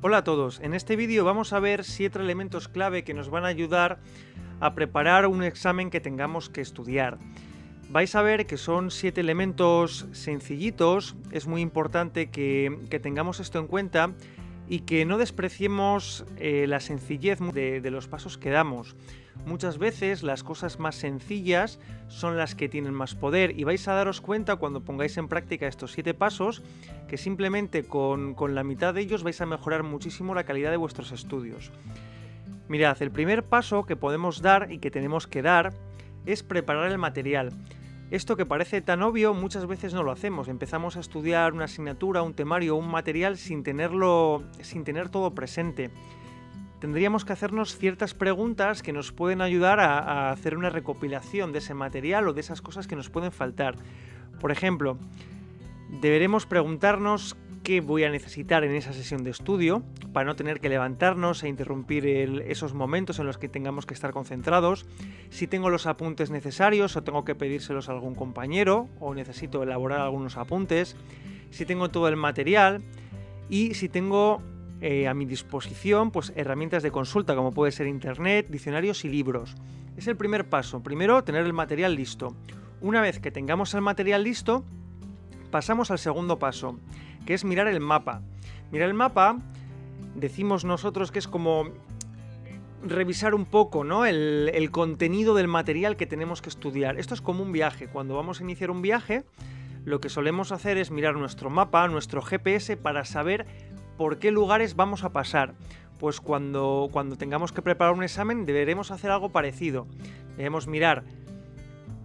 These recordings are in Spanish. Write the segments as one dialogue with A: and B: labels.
A: Hola a todos, en este vídeo vamos a ver 7 elementos clave que nos van a ayudar a preparar un examen que tengamos que estudiar. Vais a ver que son 7 elementos sencillitos, es muy importante que tengamos esto en cuenta y que no despreciemos la sencillez de los pasos que damos. Muchas veces las cosas más sencillas son las que tienen más poder y vais a daros cuenta cuando pongáis en práctica estos 7 pasos que simplemente con la mitad de ellos vais a mejorar muchísimo la calidad de vuestros estudios. Mirad, el primer paso que podemos dar y que tenemos que dar es preparar el material. Esto que parece tan obvio muchas veces no lo hacemos, empezamos a estudiar una asignatura, un temario o un material sin tener todo presente. Tendríamos que hacernos ciertas preguntas que nos pueden ayudar a hacer una recopilación de ese material o de esas cosas que nos pueden faltar. Por ejemplo, deberemos preguntarnos qué voy a necesitar en esa sesión de estudio para no tener que levantarnos e interrumpir esos momentos en los que tengamos que estar concentrados, si tengo los apuntes necesarios o tengo que pedírselos a algún compañero o necesito elaborar algunos apuntes, si tengo todo el material y si tengo a mi disposición pues herramientas de consulta como puede ser internet, diccionarios y libros. Es el primer paso, primero tener el material listo. Una vez que tengamos el material listo, pasamos al segundo paso, que es mirar el mapa. Mirar el mapa, decimos nosotros que es como revisar un poco, ¿no? el contenido del material que tenemos que estudiar. Esto es como un viaje. Cuando vamos a iniciar un viaje, lo que solemos hacer es mirar nuestro mapa, nuestro GPS, para saber por qué lugares vamos a pasar. Pues cuando tengamos que preparar un examen, deberemos hacer algo parecido. Debemos mirar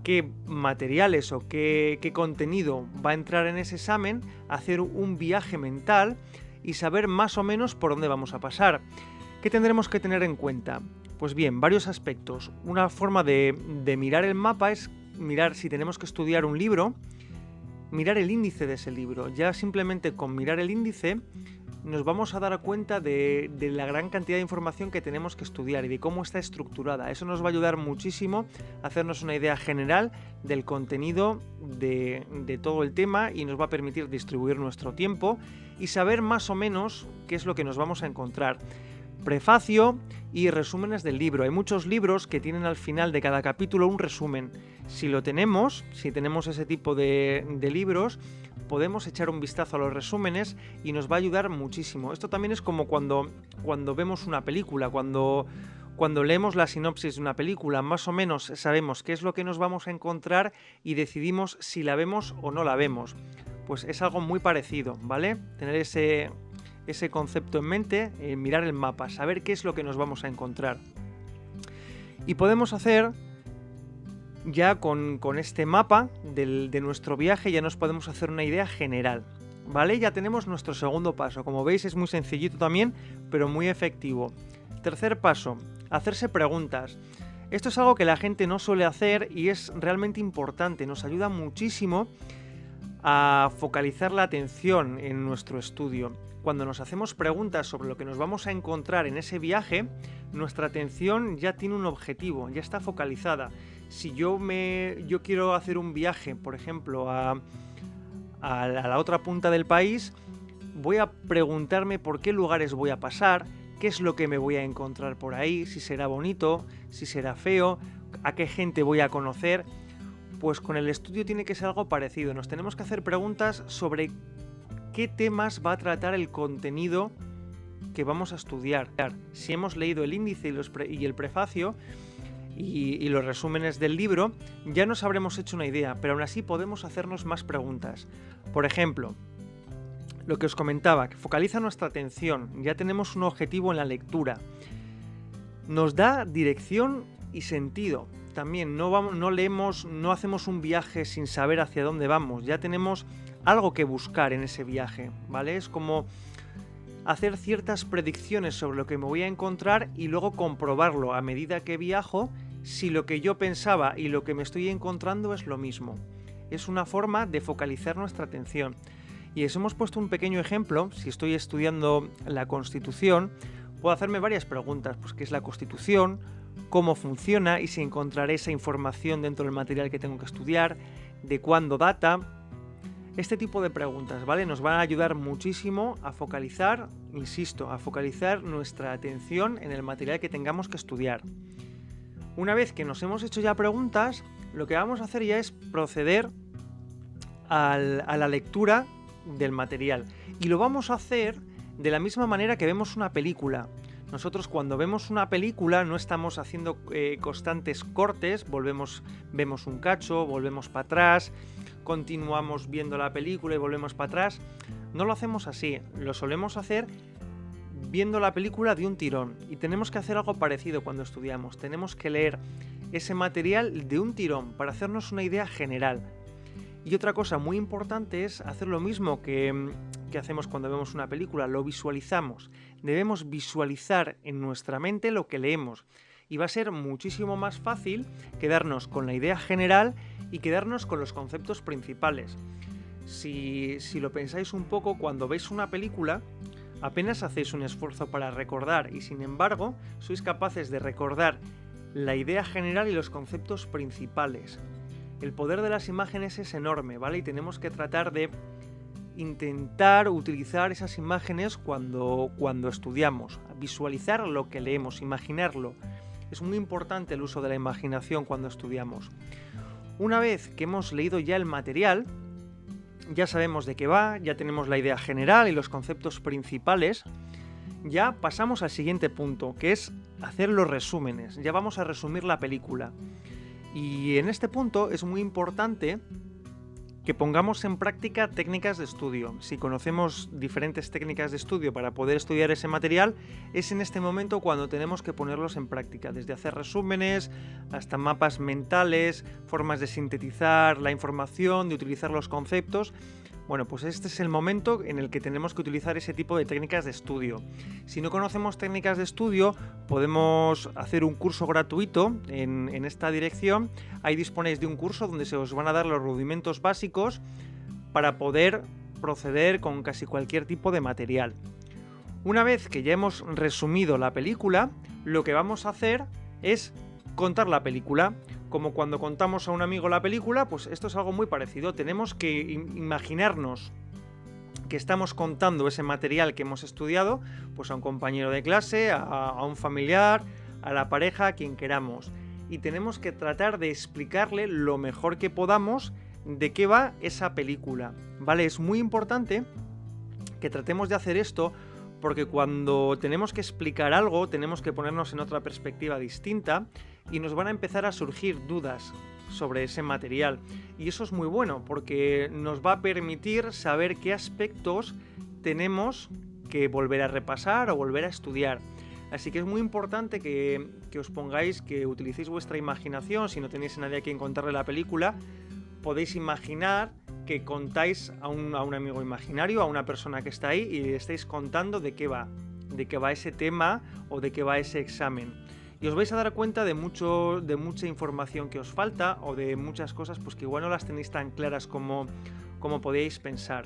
A: qué materiales o qué contenido va a entrar en ese examen, hacer un viaje mental y saber más o menos por dónde vamos a pasar. ¿Qué tendremos que tener en cuenta? Pues bien, varios aspectos. Una forma de mirar el mapa es mirar si tenemos que estudiar un libro, mirar el índice de ese libro. Ya simplemente con mirar el índice nos vamos a dar cuenta de la gran cantidad de información que tenemos que estudiar y de cómo está estructurada. Eso nos va a ayudar muchísimo a hacernos una idea general del contenido de todo el tema y nos va a permitir distribuir nuestro tiempo y saber más o menos qué es lo que nos vamos a encontrar. Prefacio y resúmenes del libro. Hay muchos libros que tienen al final de cada capítulo un resumen. Si tenemos ese tipo de libros, podemos echar un vistazo a los resúmenes y nos va a ayudar muchísimo. Esto también es como cuando vemos una película, cuando leemos la sinopsis de una película, más o menos sabemos qué es lo que nos vamos a encontrar y decidimos si la vemos o no la vemos. Pues es algo muy parecido, ¿vale? Tener ese concepto en mente, mirar el mapa, saber qué es lo que nos vamos a encontrar. Y podemos hacer, ya con este mapa de nuestro viaje, ya nos podemos hacer una idea general, ¿vale? Ya tenemos nuestro segundo paso. Como veis es muy sencillito también, pero muy efectivo. Tercer paso, hacerse preguntas. Esto es algo que la gente no suele hacer y es realmente importante, nos ayuda muchísimo a focalizar la atención en nuestro estudio. Cuando nos hacemos preguntas sobre lo que nos vamos a encontrar en ese viaje, nuestra atención ya tiene un objetivo, ya está focalizada. Si yo quiero hacer un viaje, por ejemplo, a la otra punta del país, voy a preguntarme por qué lugares voy a pasar, qué es lo que me voy a encontrar por ahí, si será bonito, si será feo, a qué gente voy a conocer. Pues con el estudio tiene que ser algo parecido. Nos tenemos que hacer preguntas sobre qué temas va a tratar el contenido que vamos a estudiar. Si hemos leído el índice y el prefacio y los resúmenes del libro, ya nos habremos hecho una idea, pero aún así podemos hacernos más preguntas. Por ejemplo, lo que os comentaba, que focaliza nuestra atención, ya tenemos un objetivo en la lectura. Nos da dirección y sentido. También no leemos, no hacemos un viaje sin saber hacia dónde vamos, ya tenemos algo que buscar en ese viaje, ¿vale? Es como hacer ciertas predicciones sobre lo que me voy a encontrar y luego comprobarlo a medida que viajo si lo que yo pensaba y lo que me estoy encontrando es lo mismo. Es una forma de focalizar nuestra atención. Y os hemos puesto un pequeño ejemplo. Si estoy estudiando la Constitución, puedo hacerme varias preguntas. Pues, ¿qué es la Constitución? ¿Cómo funciona? Y si encontraré esa información dentro del material que tengo que estudiar. ¿De cuándo data? Este tipo de preguntas, ¿vale? Nos van a ayudar muchísimo a focalizar, insisto, a focalizar nuestra atención en el material que tengamos que estudiar. Una vez que nos hemos hecho ya preguntas, lo que vamos a hacer ya es proceder a la lectura del material. Y lo vamos a hacer de la misma manera que vemos una película. Nosotros cuando vemos una película no estamos haciendo constantes cortes, vemos un cacho, volvemos para atrás, continuamos viendo la película y volvemos para atrás. No lo hacemos así, lo solemos hacer viendo la película de un tirón. Y tenemos que hacer algo parecido cuando estudiamos. Tenemos que leer ese material de un tirón para hacernos una idea general. Y otra cosa muy importante es hacer lo mismo que hacemos cuando vemos una película, lo visualizamos. Debemos visualizar en nuestra mente lo que leemos. Y va a ser muchísimo más fácil quedarnos con la idea general y quedarnos con los conceptos principales. Si lo pensáis un poco, cuando veis una película, apenas hacéis un esfuerzo para recordar y sin embargo sois capaces de recordar la idea general y los conceptos principales. El poder de las imágenes es enorme, ¿vale? Y tenemos que tratar de intentar utilizar esas imágenes cuando estudiamos, visualizar lo que leemos, imaginarlo. Es muy importante el uso de la imaginación cuando estudiamos. Una vez que hemos leído ya el material, ya sabemos de qué va, ya tenemos la idea general y los conceptos principales, ya pasamos al siguiente punto, que es hacer los resúmenes. Ya vamos a resumir la película. Y en este punto es muy importante que pongamos en práctica técnicas de estudio. Si conocemos diferentes técnicas de estudio para poder estudiar ese material, es en este momento cuando tenemos que ponerlos en práctica, desde hacer resúmenes hasta mapas mentales, formas de sintetizar la información, de utilizar los conceptos. Bueno, pues este es el momento en el que tenemos que utilizar ese tipo de técnicas de estudio. Si no conocemos técnicas de estudio, podemos hacer un curso gratuito en esta dirección. Ahí disponéis de un curso donde se os van a dar los rudimentos básicos para poder proceder con casi cualquier tipo de material. Una vez que ya hemos resumido la película, lo que vamos a hacer es contar la película. Como cuando contamos a un amigo la película, pues esto es algo muy parecido. Tenemos que imaginarnos que estamos contando ese material que hemos estudiado, pues a un compañero de clase, a un familiar, a la pareja, a quien queramos. Y tenemos que tratar de explicarle lo mejor que podamos de qué va esa película, ¿vale? Es muy importante que tratemos de hacer esto porque cuando tenemos que explicar algo, tenemos que ponernos en otra perspectiva distinta y nos van a empezar a surgir dudas sobre ese material. Y eso es muy bueno porque nos va a permitir saber qué aspectos tenemos que volver a repasar o volver a estudiar. Así que es muy importante que os pongáis, que utilicéis vuestra imaginación. Si no tenéis a nadie a quien contarle la película, podéis imaginar que contáis a un amigo imaginario, a una persona que está ahí y le estáis contando de qué va ese tema o de qué va ese examen. Y os vais a dar cuenta de mucha información que os falta o de muchas cosas pues que igual no las tenéis tan claras como podéis pensar,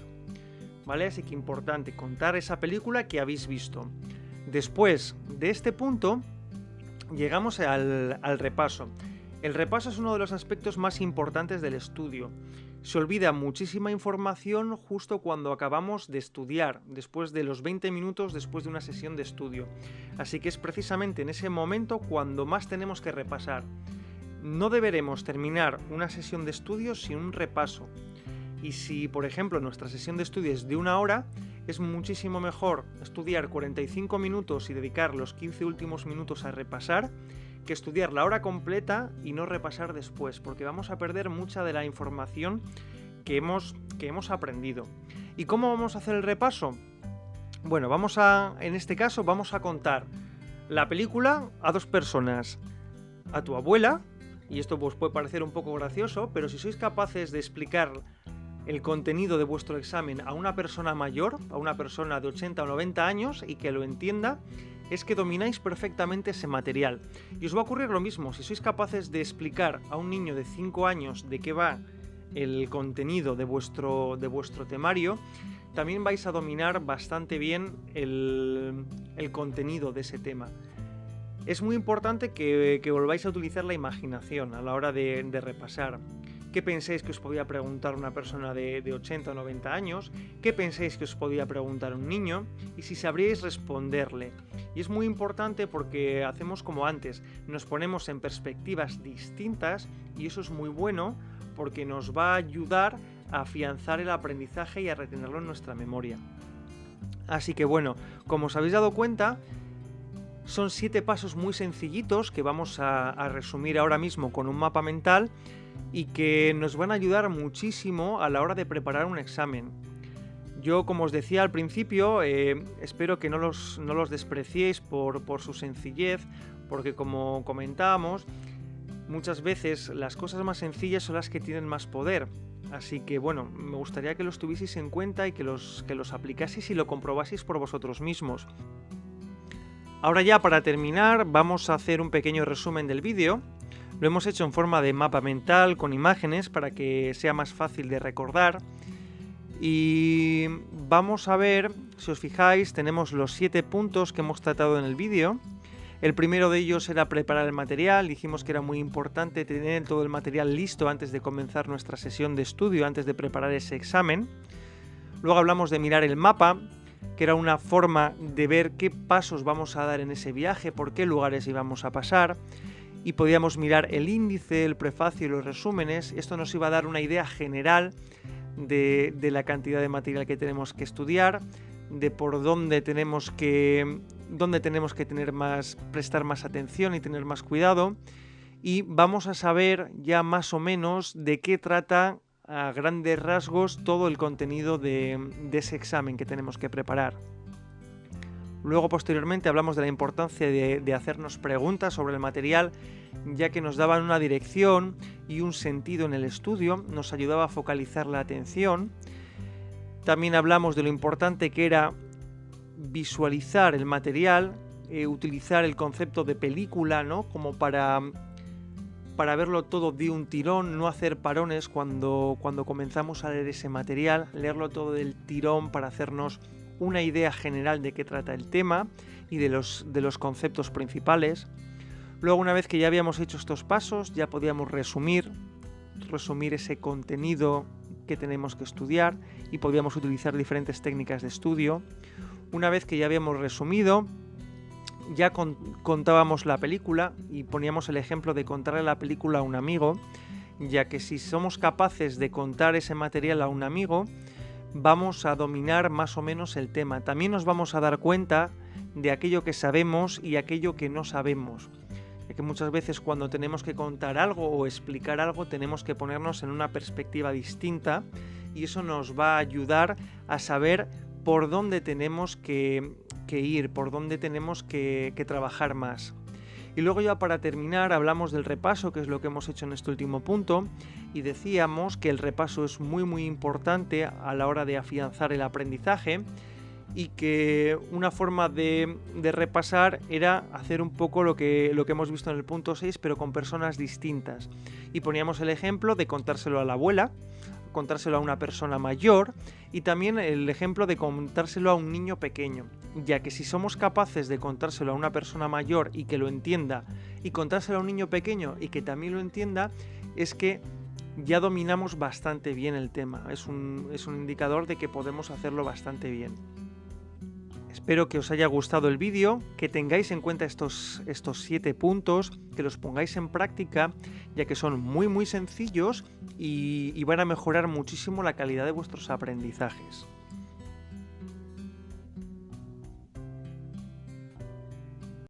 A: ¿vale? Así que importante contar esa película que habéis visto. Después de este punto llegamos al repaso. El repaso es uno de los aspectos más importantes del estudio. Se olvida muchísima información justo cuando acabamos de estudiar, después de los 20 minutos después de una sesión de estudio. Así que es precisamente en ese momento cuando más tenemos que repasar. No deberemos terminar una sesión de estudio sin un repaso. Y si, por ejemplo, nuestra sesión de estudio es de 1 hora, es muchísimo mejor estudiar 45 minutos y dedicar los 15 últimos minutos a repasar que estudiar la hora completa y no repasar después, porque vamos a perder mucha de la información que hemos aprendido. ¿Y cómo vamos a hacer el repaso? Bueno, en este caso vamos a contar la película a 2 personas, a tu abuela, y esto pues puede parecer un poco gracioso, pero si sois capaces de explicar el contenido de vuestro examen a una persona mayor, a una persona de 80 o 90 años y que lo entienda, es que domináis perfectamente ese material. Y os va a ocurrir lo mismo, si sois capaces de explicar a un niño de 5 años de qué va el contenido de vuestro temario, también vais a dominar bastante bien el contenido de ese tema. Es muy importante que volváis a utilizar la imaginación a la hora de repasar. ¿Qué pensáis que os podía preguntar una persona de 80 o 90 años? ¿Qué pensáis que os podía preguntar un niño? Y si sabríais responderle. Y es muy importante porque hacemos como antes, nos ponemos en perspectivas distintas y eso es muy bueno porque nos va a ayudar a afianzar el aprendizaje y a retenerlo en nuestra memoria. Así que bueno, como os habéis dado cuenta, son 7 pasos muy sencillitos que vamos a resumir ahora mismo con un mapa mental y que nos van a ayudar muchísimo a la hora de preparar un examen. Yo, como os decía al principio, espero que no los despreciéis por su sencillez, porque como comentábamos, muchas veces las cosas más sencillas son las que tienen más poder. Así que bueno, me gustaría que los tuvieseis en cuenta y que los aplicaseis y lo comprobaseis por vosotros mismos. Ahora ya para terminar vamos a hacer un pequeño resumen del vídeo. Lo hemos hecho en forma de mapa mental con imágenes para que sea más fácil de recordar. Y vamos a ver, si os fijáis, tenemos los 7 puntos que hemos tratado en el vídeo. El primero de ellos era preparar el material. Dijimos que era muy importante tener todo el material listo antes de comenzar nuestra sesión de estudio, antes de preparar ese examen. Luego hablamos de mirar el mapa, que era una forma de ver qué pasos vamos a dar en ese viaje, por qué lugares íbamos a pasar. Y podíamos mirar el índice, el prefacio y los resúmenes. Esto nos iba a dar una idea general de la cantidad de material que tenemos que estudiar, de por dónde tenemos que prestar más atención y tener más cuidado. Y vamos a saber ya más o menos de qué trata a grandes rasgos todo el contenido de ese examen que tenemos que preparar. Luego, posteriormente, hablamos de la importancia de hacernos preguntas sobre el material, ya que nos daban una dirección y un sentido en el estudio, nos ayudaba a focalizar la atención. También hablamos de lo importante que era visualizar el material, utilizar el concepto de película, ¿no? Como para verlo todo de un tirón, no hacer parones cuando comenzamos a leer ese material, leerlo todo del tirón para hacernos una idea general de qué trata el tema y de los conceptos principales. Luego, una vez que ya habíamos hecho estos pasos, ya podíamos resumir ese contenido que tenemos que estudiar y podíamos utilizar diferentes técnicas de estudio. Una vez que ya habíamos resumido, ya contábamos la película y poníamos el ejemplo de contarle la película a un amigo, ya que si somos capaces de contar ese material a un amigo, vamos a dominar más o menos el tema. También nos vamos a dar cuenta de aquello que sabemos y aquello que no sabemos. Ya que muchas veces cuando tenemos que contar algo o explicar algo tenemos que ponernos en una perspectiva distinta y eso nos va a ayudar a saber por dónde tenemos que ir, por dónde tenemos que trabajar más. Y luego ya para terminar hablamos del repaso, que es lo que hemos hecho en este último punto, y decíamos que el repaso es muy importante a la hora de afianzar el aprendizaje y que una forma de repasar era hacer un poco lo que hemos visto en el punto 6, pero con personas distintas. Y poníamos el ejemplo de contárselo a la abuela, contárselo a una persona mayor y también el ejemplo de contárselo a un niño pequeño, ya que si somos capaces de contárselo a una persona mayor y que lo entienda y contárselo a un niño pequeño y que también lo entienda, es que ya dominamos bastante bien el tema. Es un indicador de que podemos hacerlo bastante bien. Espero que os haya gustado el vídeo, que tengáis en cuenta estos 7 puntos, que los pongáis en práctica, ya que son muy sencillos y van a mejorar muchísimo la calidad de vuestros aprendizajes.